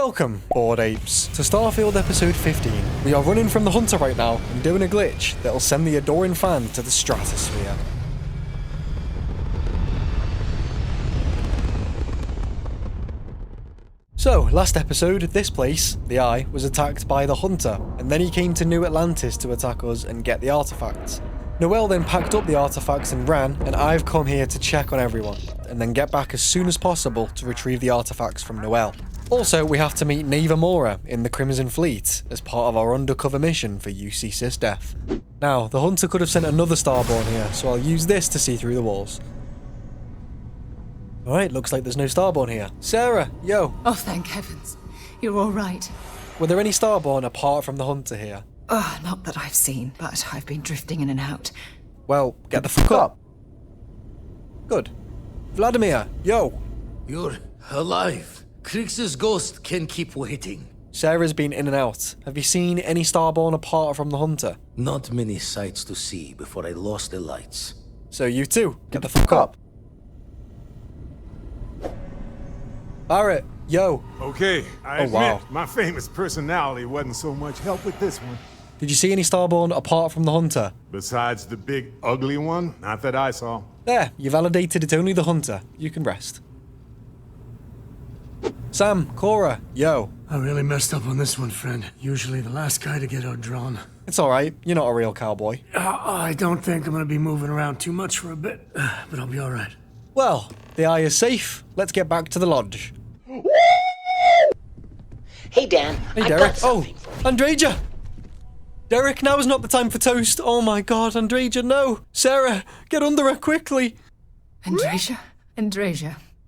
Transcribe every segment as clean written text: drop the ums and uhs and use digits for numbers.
Welcome, bored apes, to Starfield episode 15. We are running from the hunter right now and doing a glitch that'll send the adoring fan to the stratosphere. So, last episode, this place, the Eye, was attacked by the hunter, and then he came to New Atlantis to attack us and get the artifacts. Noelle then packed up the artifacts and ran, and I've come here to check on everyone, and then get back as soon as possible to retrieve the artifacts from Noelle. Also, we have to meet Naeva in the Crimson Fleet as part of our undercover mission for UC SysDef. Now, the hunter could have sent another Starborn here, so I'll use this to see through the walls. Alright, looks like there's no Starborn here. Sarah, yo! Oh, thank heavens. You're all right. Were there any Starborn apart from the hunter here? Not that I've seen, but I've been drifting in and out. Well, get the fuck up. Good. Vladimir, yo! You're alive. Krix's ghost can keep waiting. Sarah's been in and out. Have you seen any Starborn apart from the hunter? Not many sights to see before I lost the lights. So you too, get the fuck up. Barrett, yo. Okay, I admit, wow. my famous personality wasn't so much help with this one. Did you see any Starborn apart from the hunter? Besides the big, ugly one, not that I saw. There, you validated it's only the hunter. You can rest. Sam, Cora, yo. I really messed up on this one, friend. Usually the last guy to get outdrawn. It's alright, you're not a real cowboy. I don't think I'm gonna be moving around too much for a bit, but I'll be alright. Well, the Eye is safe. Let's get back to the lodge. Hey, Dan. Hey, I've Derek. got something. Oh, Andreja! Derek, now is not the time for toast. Oh my god, Andreja, no! Sarah, get under her quickly! Andreja,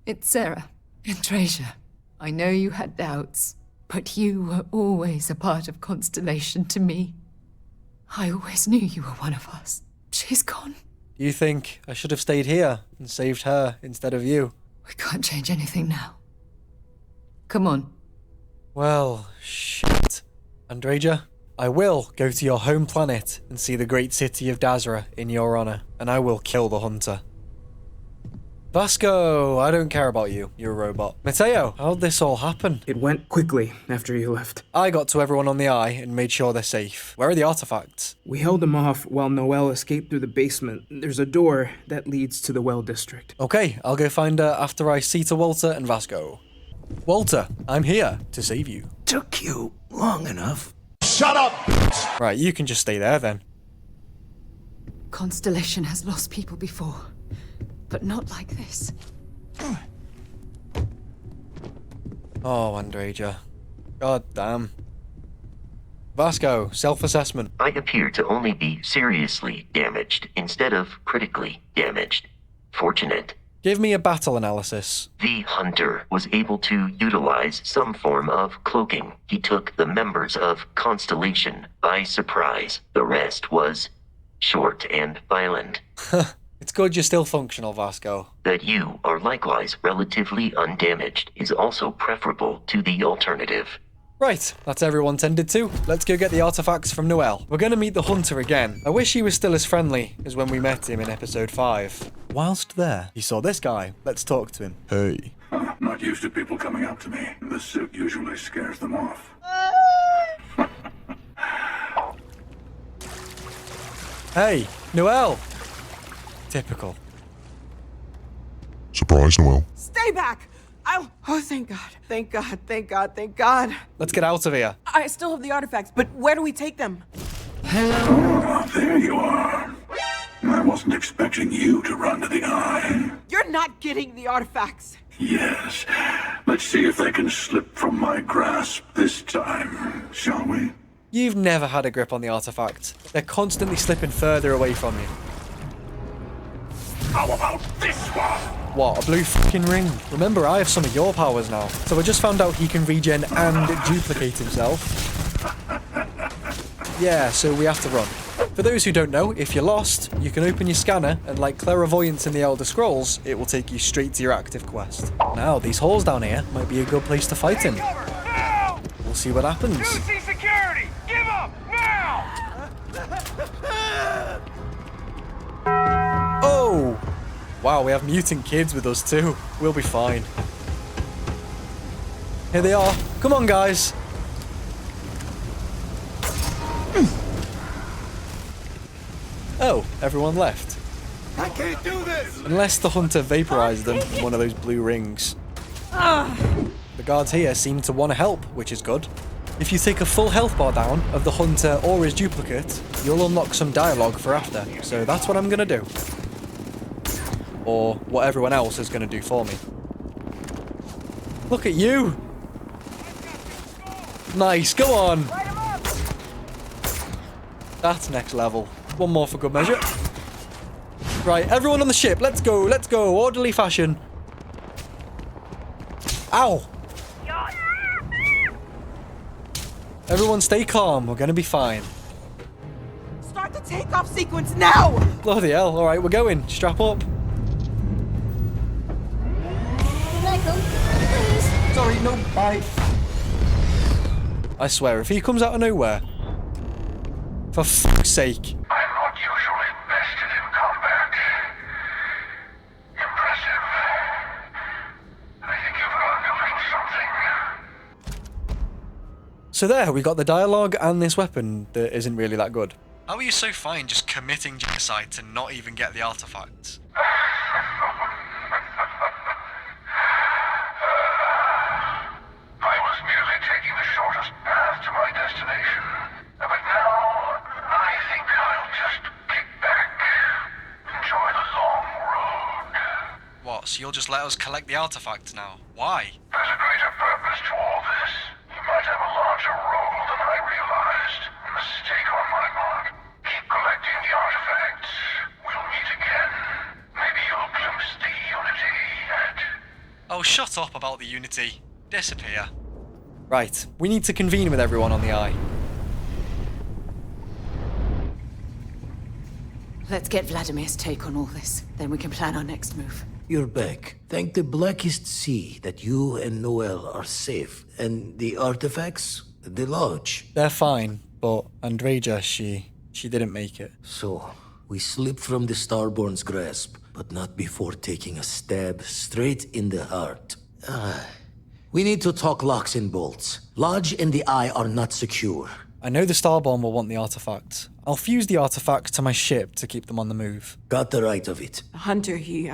it's Sarah. Andreja, I know you had doubts, but you were always a part of Constellation to me. I always knew you were one of us. She's gone. Do you think I should have stayed here and saved her instead of you? We can't change anything now. Come on. Well, shit. Andreja, I will go to your home planet and see the great city of Dazra in your honor, and I will kill the hunter. Vasco, I don't care about you. You're a robot. Mateo, how'd this all happen? It went quickly after you left. I got to everyone on the Eye and made sure they're safe. Where are the artifacts? We held them off while Noelle escaped through the basement. There's a door that leads to the well district. Okay, I'll go find her after I see to Walter and Vasco. Walter, I'm here to save you. Took you long enough. Shut up! Right, you can just stay there then. Constellation has lost people before, but not like this. Oh, Andreja. God damn. Vasco, self-assessment. I appear to only be seriously damaged instead of critically damaged. Fortunate. Give me a battle analysis. The hunter was able to utilize some form of cloaking. He took the members of Constellation by surprise. The rest was short and violent. It's good you're still functional, Vasco. That you are likewise relatively undamaged is also preferable to the alternative. Right, that's everyone tended to. Let's go get the artifacts from Noelle. We're gonna meet the hunter again. I wish he was still as friendly as when we met him in episode 5. Whilst there, he saw this guy. Let's talk to him. Hey. Not used to people coming up to me. The suit usually scares them off. Hey, Noelle! Typical. Surprise, Noelle. Stay back! Oh, thank God. Thank God, thank God, thank God. Let's get out of here. I still have the artifacts, but where do we take them? Oh, there you are. I wasn't expecting you to run to the Eye. You're not getting the artifacts. Yes. Let's see if they can slip from my grasp this time, shall we? You've never had a grip on the artifacts. They're constantly slipping further away from you. How about this one? What, a blue fucking ring? Remember, I have some of your powers now. So I just found out he can regen and duplicate himself. Yeah, so we have to run. For those who don't know, if you're lost, you can open your scanner, and like clairvoyance in the Elder Scrolls, it will take you straight to your active quest. Now, these holes down here might be a good place to fight him. We'll see what happens. UC security! Give up! Now! Oh! Wow, we have mutant kids with us too. We'll be fine. Here they are. Come on, guys. Oh, everyone left. I can't do this! Unless the hunter vaporized them in one of those blue rings. The guards here seem to want to help, which is good. If you take a full health bar down of the hunter or his duplicate, you'll unlock some dialogue for after. So that's what I'm going to do. Or what everyone else is going to do for me. Look at you! Nice, go on! That's next level. One more for good measure. Right, everyone on the ship, let's go, orderly fashion. Ow! Everyone stay calm, we're gonna be fine. Start the takeoff sequence now! Bloody hell, alright, we're going. Strap up. Sorry, no, bye. I swear, if he comes out of nowhere, for fuck's sake. I'm not usually invested in combat. Impressive. I think you've learned something. So there, we got the dialogue and this weapon that isn't really that good. How are you so fine just committing genocide to not even get the artifacts? I was merely taking the shortest path to my destination. But now, I think I'll just kick back. Enjoy the long road. What, so you'll just let us collect the artifacts now? Why? There's a greater purpose to all this. You might have a larger role than I realized. Mistake on my part. Keep collecting the artifacts. We'll meet again. Maybe you'll glimpse the unity yet. Oh, shut up about the unity. Disappear. Right, we need to convene with everyone on the Eye. Let's get Vladimir's take on all this. Then we can plan our next move. You're back. Thank the Blackest Sea that you and Noel are safe. And the artifacts? The lodge. They're fine, but Andreja, she didn't make it. So, we slip from the Starborn's grasp, but not before taking a stab straight in the heart. We need to talk locks and bolts. Lodge and the Eye are not secure. I know the Starborn will want the artifacts. I'll fuse the artifacts to my ship to keep them on the move. Got the right of it. Hunter, he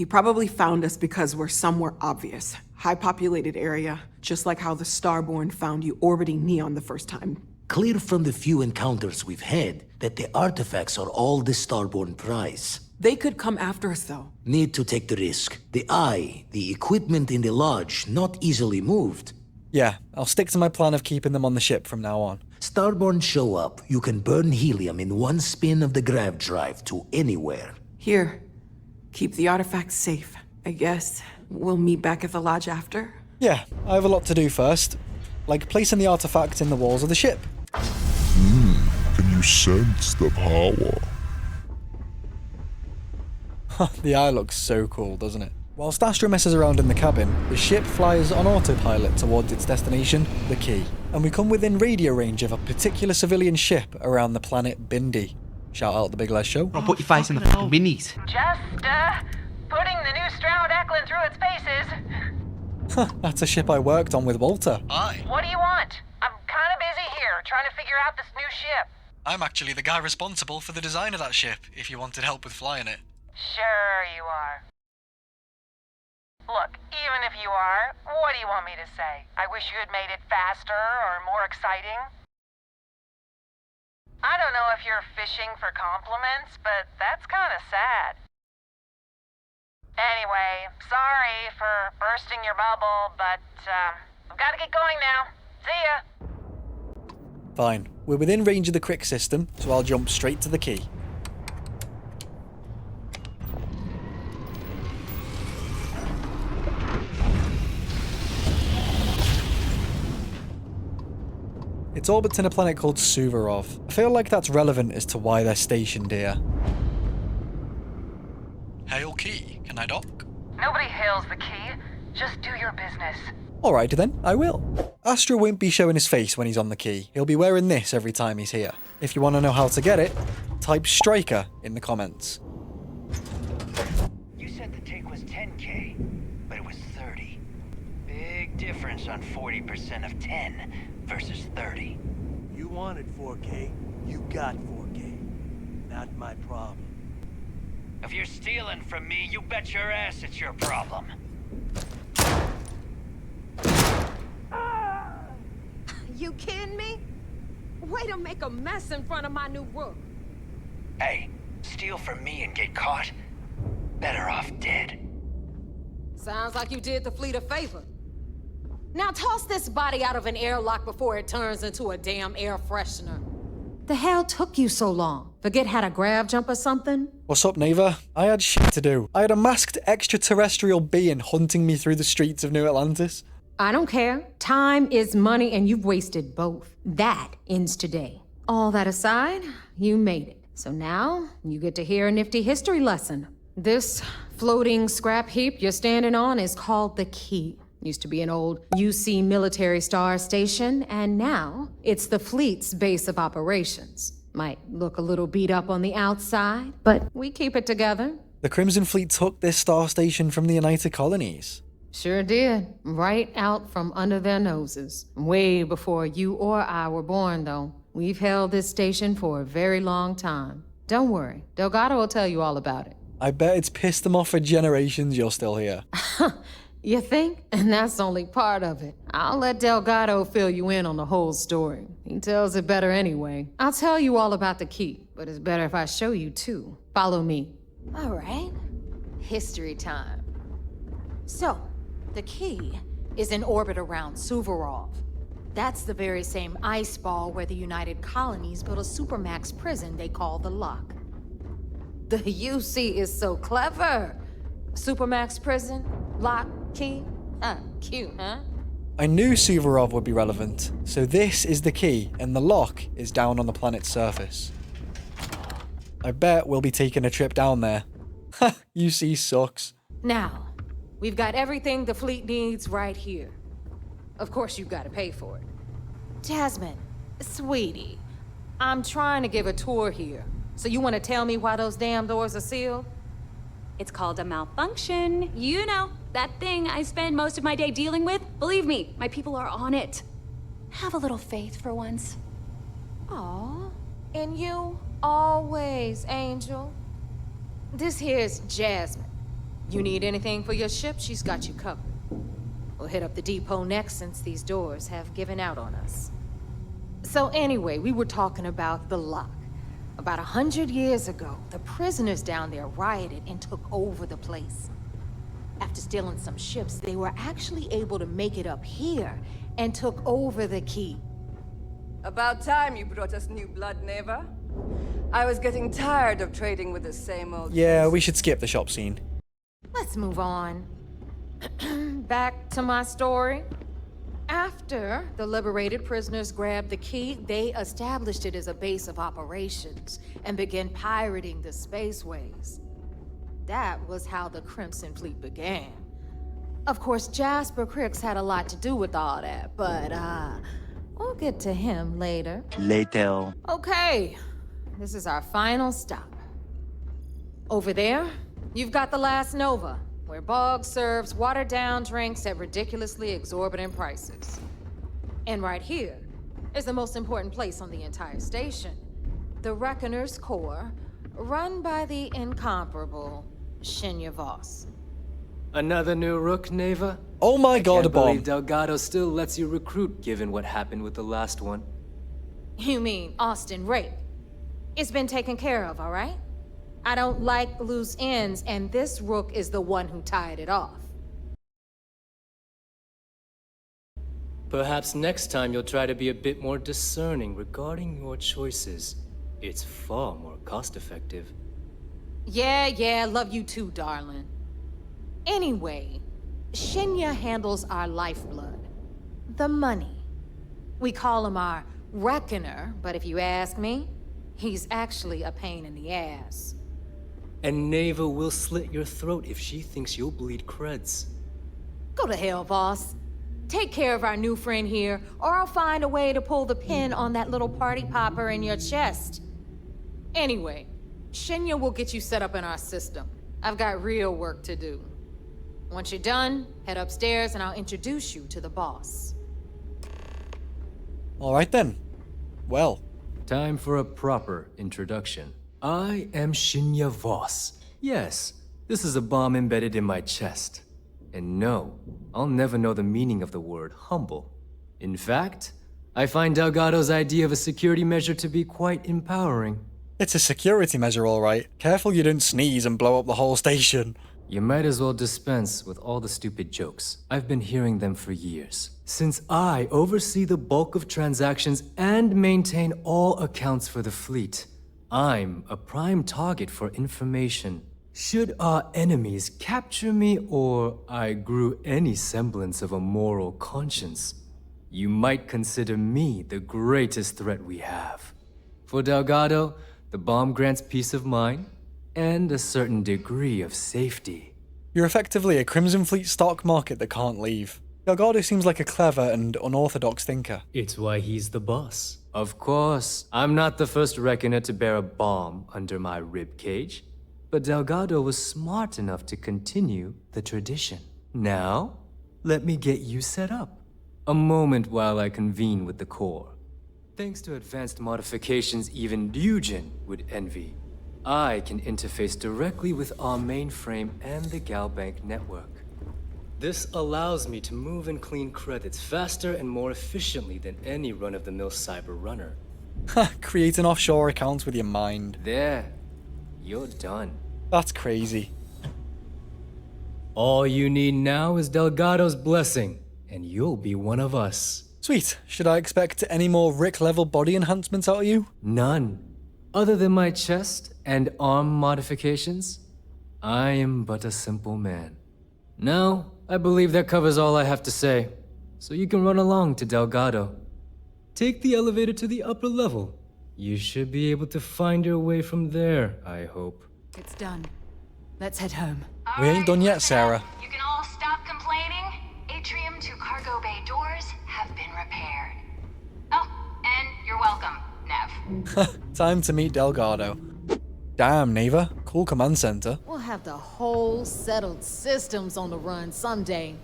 probably found us because we're somewhere obvious. High-populated area, just like how the Starborn found you orbiting Neon the first time. Clear from the few encounters we've had that the artifacts are all the Starborn prize. They could come after us, though. Need to take the risk. The Eye, the equipment in the lodge, not easily moved. Yeah, I'll stick to my plan of keeping them on the ship from now on. Starborn show up, you can burn helium in one spin of the grav drive to anywhere. Here, keep the artifacts safe. I guess we'll meet back at the lodge after? Yeah, I have a lot to do first. Like placing the artifacts in the walls of the ship. Can you sense the power? The Eye looks so cool, doesn't it? Whilst Astra messes around in the cabin, the ship flies on autopilot towards its destination, the Key. And we come within radio range of a particular civilian ship around the planet Bindi. Shout out the Big Les Show. I'll put your face in the fucking minis. Just, putting the new Stroud Eklund through its paces. That's a ship I worked on with Walter. Hi. What do you want? I'm kind of busy here, trying to figure out this new ship. I'm actually the guy responsible for the design of that ship, if you wanted help with flying it. Sure you are. Look, even if you are, what do you want me to say? I wish you had made it faster or more exciting. I don't know if you're fishing for compliments, but that's kind of sad. Anyway, sorry for bursting your bubble, but I've got to get going now. See ya! Fine. We're within range of the Crick system, so I'll jump straight to the Key. Its orbits in a planet called Suvorov. I feel like that's relevant as to why they're stationed here. Hail Key, can I dock? Nobody hails the Key. Just do your business. Alright then, I will. Astra won't be showing his face when he's on the Key. He'll be wearing this every time he's here. If you want to know how to get it, type Striker in the comments. You said the take was 10K, but it was 30. Big difference, numbers on 40% of 10 versus 30. You wanted 4K, you got 4K. Not my problem. If you're stealing from me, you bet your ass it's your problem. You kidding me? Way to make a mess in front of my new rook. Hey, steal from me and get caught? Better off dead. Sounds like you did the fleet a favor. Now toss this body out of an airlock before it turns into a damn air freshener. The hell took you so long? Forget how to grav jump or something? What's up, Naeva? I had shit to do. I had a masked extraterrestrial being hunting me through the streets of New Atlantis. I don't care. Time is money and you've wasted both. That ends today. All that aside, you made it. So now, you get to hear a nifty history lesson. This floating scrap heap you're standing on is called the Key. Used to be an old UC military star station, and now it's the fleet's base of operations. Might look a little beat up on the outside, but we keep it together. The Crimson Fleet took this star station from the United Colonies. Sure did. Right out from under their noses. Way before you or I were born, though. We've held this station for a very long time. Don't worry, Delgado will tell you all about it. I bet it's pissed them off for generations you're still here. You think? And that's only part of it. I'll let Delgado fill you in on the whole story. He tells it better anyway. I'll tell you all about the Key, but it's better if I show you too. Follow me. All right. History time. So, the Key is in orbit around Suvorov. That's the very same ice ball where the United Colonies built a supermax prison they call the Lock. The UC is so clever. Supermax prison, Lock, Key. Cute, huh? I knew Suvorov would be relevant, so this is the Key, and the lock is down on the planet's surface. I bet we'll be taking a trip down there. Ha, UC sucks. Now, we've got everything the fleet needs right here. Of course, you've got to pay for it. Jasmine, sweetie, I'm trying to give a tour here. So you want to tell me why those damn doors are sealed? It's called a malfunction. You know, that thing I spend most of my day dealing with. Believe me, my people are on it. Have a little faith for once. Aw, and you always, Angel. This here's Jasmine. You need anything for your ship, she's got you covered. We'll hit up the depot next since these doors have given out on us. So anyway, we were talking about the Lock. About 100 years ago, the prisoners down there rioted and took over the place. After stealing some ships, they were actually able to make it up here and took over the Key. About time you brought us new blood, Naeva. I was getting tired of trading with the same old... Yeah, we should skip the shop scene. Let's move on. Back to my story. After the liberated prisoners grabbed the Key, they established it as a base of operations and began pirating the spaceways. That was how the Crimson Fleet began. Of course, Jasper Cricks had a lot to do with all that, but we'll get to him later. Later. Okay, this is our final stop. Over there, you've got the last Nova, where Bog serves watered-down drinks at ridiculously exorbitant prices. And right here is the most important place on the entire station, the Reckoner's Core, run by the incomparable Shinya Voss. Another new rook, Naeva? Oh my god, a I bomb. believe Delgado still lets you recruit, given what happened with the last one. You mean Austin Rape? It's been taken care of, all right? I don't like loose ends, and this rook is the one who tied it off. Perhaps next time you'll try to be a bit more discerning regarding your choices. It's far more cost-effective. Yeah, love you too, darling. Anyway, Shinya handles our lifeblood. The money. We call him our Reckoner, but if you ask me, he's actually a pain in the ass. And Naeva will slit your throat if she thinks you'll bleed creds. Go to hell, boss. Take care of our new friend here, or I'll find a way to pull the pin on that little party popper in your chest. Anyway, Shinya will get you set up in our system. I've got real work to do. Once you're done, head upstairs and I'll introduce you to the boss. Alright then. Well. Time for a proper introduction. I am Shinya Voss. Yes, this is a bomb embedded in my chest. And no, I'll never know the meaning of the word humble. In fact, I find Delgado's idea of a security measure to be quite empowering. It's a security measure, alright. Careful you don't sneeze and blow up the whole station. You might as well dispense with all the stupid jokes. I've been hearing them for years. Since I oversee the bulk of transactions and maintain all accounts for the fleet, I'm a prime target for information. Should our enemies capture me or I grew any semblance of a moral conscience, you might consider me the greatest threat we have. For Delgado, the bomb grants peace of mind and a certain degree of safety. You're effectively a Crimson Fleet stock market that can't leave. Delgado seems like a clever and unorthodox thinker. It's why he's the boss. Of course, I'm not the first reckoner to bear a bomb under my ribcage, but Delgado was smart enough to continue the tradition. Now, let me get you set up. A moment while I convene with the core. Thanks to advanced modifications even Ryujin would envy, I can interface directly with our mainframe and the Galbank network. This allows me to move and clean credits faster and more efficiently than any run-of-the-mill cyber runner. Create an offshore account with your mind. There, you're done. That's crazy. All you need now is Delgado's blessing, and you'll be one of us. Sweet. Should I expect any more Rick-level body enhancements out of you? None. Other than my chest and arm modifications, I am but a simple man. Now, I believe that covers all I have to say, so you can run along to Delgado. Take the elevator to the upper level. You should be able to find your way from there, I hope. It's done. Let's head home. We ain't done yet, Sarah. You can all stop complaining. Atrium to cargo bay doors have been repaired. Oh, and you're welcome, Nev. Time to meet Delgado. Damn, Naeva. Cool command center. We'll have the whole settled systems on the run someday.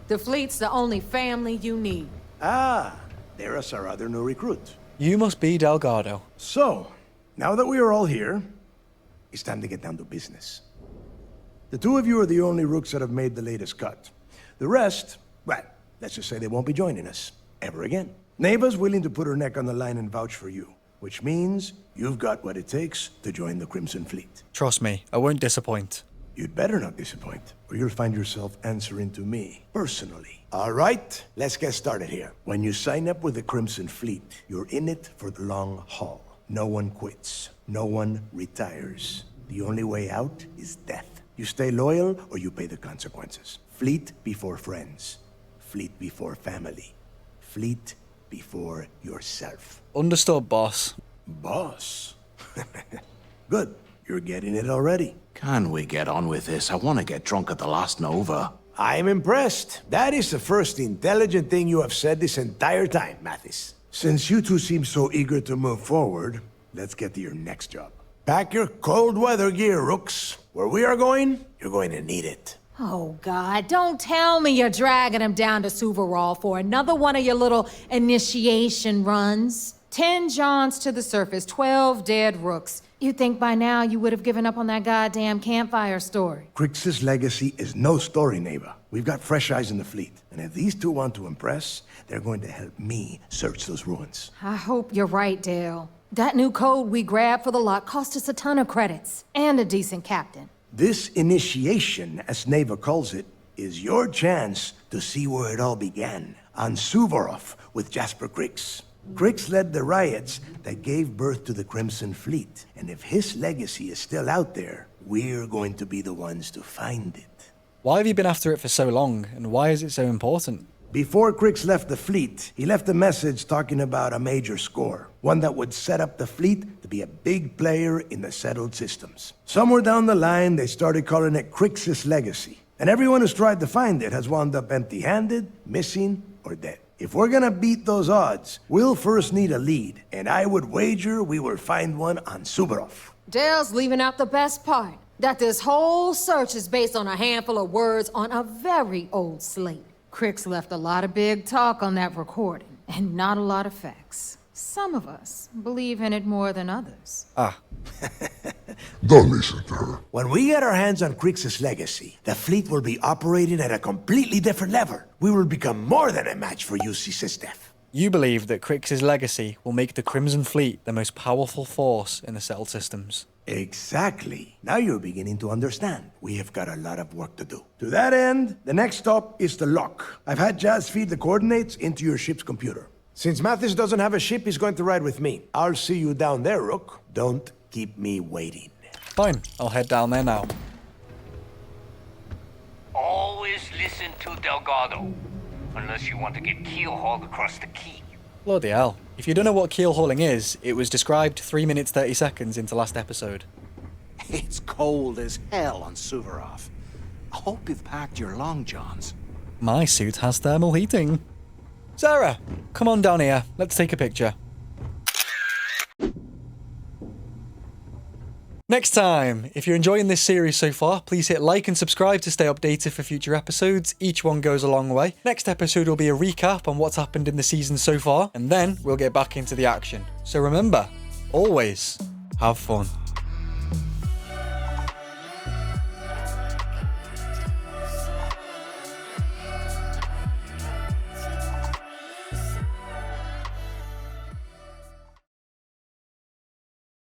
The fleet's the only family you need. Ah, there's our other new recruit. You must be Delgado. So, now that we are all here, it's time to get down to business. The two of you are the only rooks that have made the latest cut. The rest, well, let's just say they won't be joining us ever again. Naeva's willing to put her neck on the line and vouch for you, which means you've got what it takes to join the Crimson Fleet. Trust me, I won't disappoint. You'd better not disappoint, or you'll find yourself answering to me, personally. All right, let's get started here. When you sign up with the Crimson Fleet, you're in it for the long haul. No one quits. No one retires. The only way out is death. You stay loyal, or you pay the consequences. Fleet before friends. Fleet before family. Fleet before yourself. Understood, boss. Boss? Good. You're getting it already. Can we get on with this? I want to get drunk at the last Nova. I'm impressed. That is the first intelligent thing you have said this entire time, Mathis. Since you two seem so eager to move forward, let's get to your next job. Pack your cold weather gear, Rooks. Where we are going, you're going to need it. Oh, God, don't tell me you're dragging him down to Suvarol for another one of your little initiation runs. 10 Johns to the surface, 12 dead Rooks. You'd think by now you would have given up on that goddamn campfire story. Crix's legacy is no story, Naeva. We've got fresh eyes in the fleet. And if these two want to impress, they're going to help me search those ruins. I hope you're right, Dale. That new code we grabbed for the lot cost us a ton of credits. And a decent captain. This initiation, as Naeva calls it, is your chance to see where it all began. On Suvorov with Jasper Crix. Crix led the riots that gave birth to the Crimson Fleet. And if his legacy is still out there, we're going to be the ones to find it. Why have you been after it for so long, and why is it so important? Before Crix left the fleet, he left a message talking about a major score. One that would set up the fleet to be a big player in the settled systems. Somewhere down the line, they started calling it Crix's legacy. And everyone who's tried to find it has wound up empty-handed, missing, or dead. If we're gonna beat those odds, we'll first need a lead. And I would wager we will find one on Suvorov. Dale's leaving out the best part. that this whole search is based on a handful of words on a very old slate. Crix left a lot of big talk on that recording, and not a lot of facts. Some of us believe in it more than others. Ah. Don't listen to her. When we get our hands on Crix's legacy, the fleet will be operating at a completely different level. We will become more than a match for UC Systef. You believe that Crix's legacy will make the Crimson Fleet the most powerful force in the Settled Systems. Exactly. Now you're beginning to understand. We have got a lot of work to do. To that end, the next stop is the lock. I've had Jazz feed the coordinates into your ship's computer. Since Mathis doesn't have a ship, he's going to ride with me. I'll see you down there, Rook. Don't keep me waiting. Fine, I'll head down there now. Always listen to Delgado. Unless you want to get keel-hauled across the key. Bloody hell. If you don't know what keel hauling is, it was described 3 minutes 30 seconds into last episode. It's cold as hell on Suvorov. I hope you've packed your long johns. My suit has thermal heating. Sarah, come on down here. Let's take a picture. Next time, if you're enjoying this series so far, please hit like and subscribe to stay updated for future episodes. Each one goes a long way. Next episode will be a recap on what's happened in the season so far, and then we'll get back into the action. So remember, always have fun.